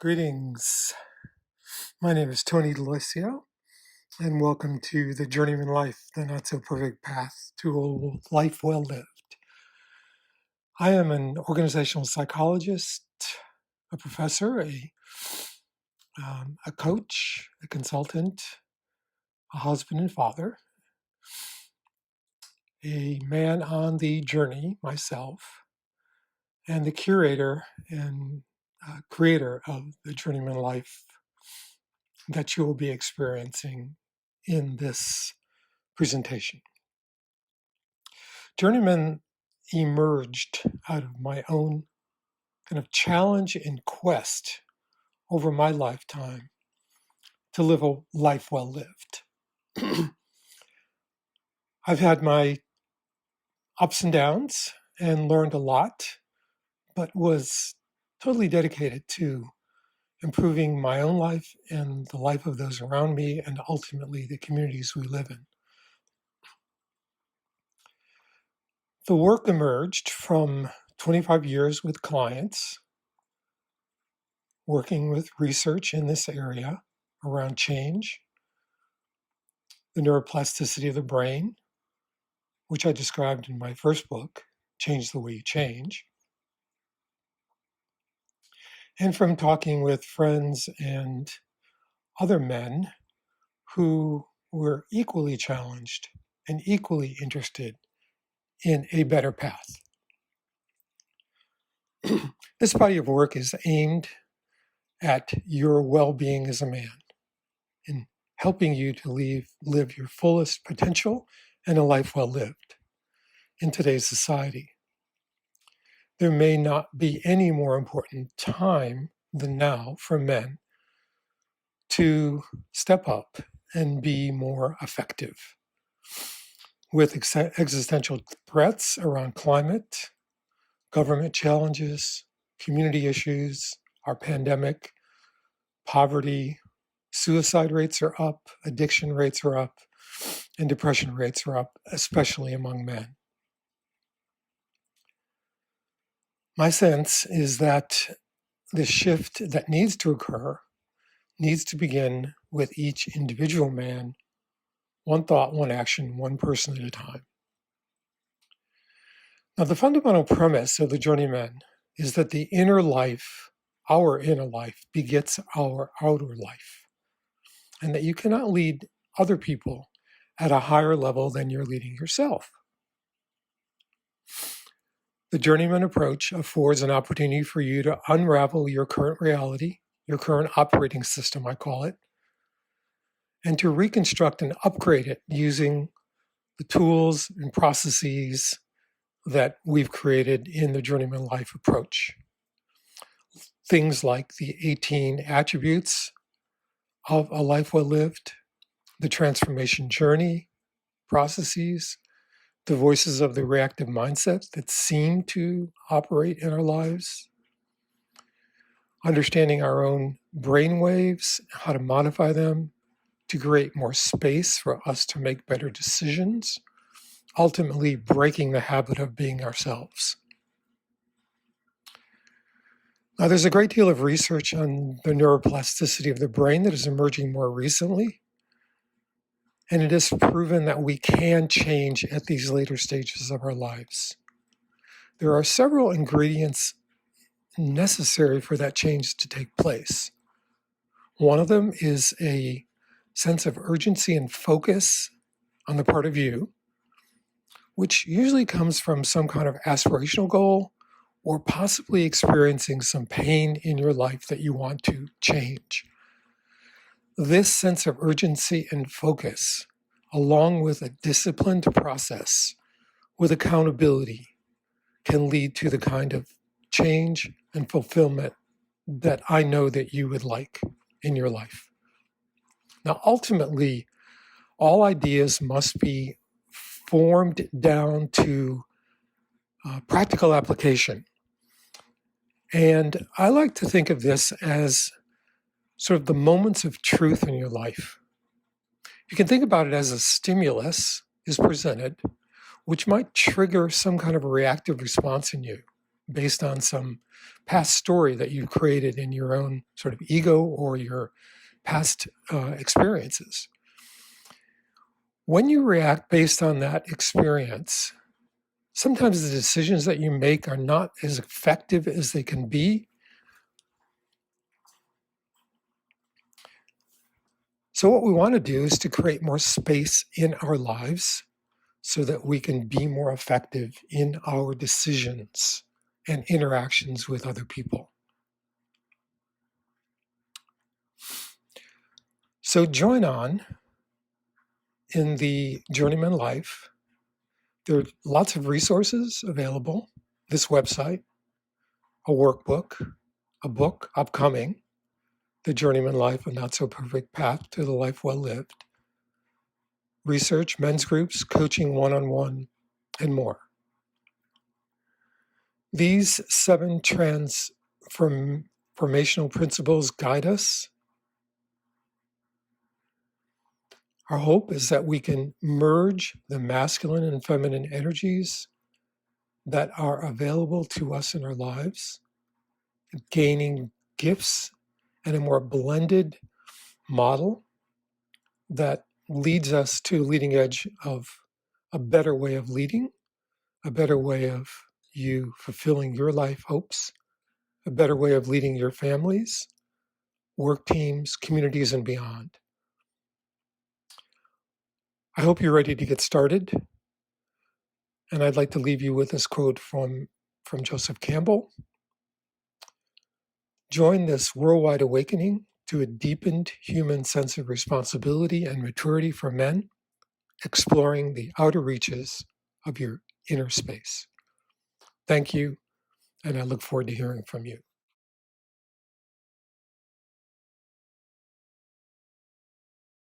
Greetings. My name is Tony Daloisio, and welcome to the Journeyman Life, the not so perfect path to a life well lived. I am an organizational psychologist, a professor, a coach, a consultant, a husband and father, a man on the journey myself, and the curator and creator of the Journeyman Life that you will be experiencing in this presentation. Journeyman emerged out of my own kind of challenge and quest over my lifetime to live a life well lived. I've had my ups and downs and learned a lot, but was totally dedicated to improving my own life and the life of those around me and ultimately the communities we live in. The work emerged from 25 years with clients, working with research in this area around change, the neuroplasticity of the brain, which I described in my first book, Change the Way You Change, and from talking with friends and other men who were equally challenged and equally interested in a better path. This body of work is aimed at your well-being as a man, in helping you to live your fullest potential and a life well lived in today's society. There may not be any more important time than now for men to step up and be more effective with existential threats around climate, government challenges, community issues, our pandemic, poverty. Suicide rates are up, addiction rates are up, and depression rates are up, especially among men. My sense is that the shift that needs to occur needs to begin with each individual man, one thought, one action, one person at a time. Now, the fundamental premise of the Journeyman is that the inner life, our inner life, begets our outer life, and that you cannot lead other people at a higher level than you're leading yourself. The Journeyman approach affords an opportunity for you to unravel your current reality, your current operating system, I call it, and to reconstruct and upgrade it using the tools and processes that we've created in the Journeyman Life approach. Things like the 18 attributes of a life well lived, the transformation journey processes, the voices of the reactive mindset that seem to operate in our lives, understanding our own brain waves, how to modify them to create more space for us to make better decisions, ultimately breaking the habit of being ourselves. Now, there's a great deal of research on the neuroplasticity of the brain that is emerging more recently, and it is proven that we can change at these later stages of our lives. There are several ingredients necessary for that change to take place. One of them is a sense of urgency and focus on the part of you, which usually comes from some kind of aspirational goal or possibly experiencing some pain in your life that you want to change. This sense of urgency and focus, along with a disciplined process with accountability, can lead to the kind of change and fulfillment that I know that you would like in your life. Now, ultimately, all ideas must be formed down to practical application. And I like to think of this as sort of the moments of truth in your life. You can think about it as a stimulus is presented, which might trigger some kind of a reactive response in you based on some past story that you created in your own sort of ego or your past experiences. When you react based on that experience, sometimes the decisions that you make are not as effective as they can be. So what we want to do is to create more space in our lives so that we can be more effective in our decisions and interactions with other people. So join on in the Journeyman Life. There are lots of resources available. This website, a workbook, a book upcoming, The Journeyman Life, A Not So Perfect Path to the Life Well Lived, research, men's groups, coaching one-on-one, and more. These 7 transformational principles guide us. Our hope is that we can merge the masculine and feminine energies that are available to us in our lives, gaining gifts and a more blended model that leads us to leading edge of a better way of leading, a better way of you fulfilling your life hopes, a better way of leading your families, work teams, communities, and beyond. I hope you're ready to get started. And I'd like to leave you with this quote from Joseph Campbell. Join this worldwide awakening to a deepened human sense of responsibility and maturity for men, exploring the outer reaches of your inner space. Thank you, and I look forward to hearing from you.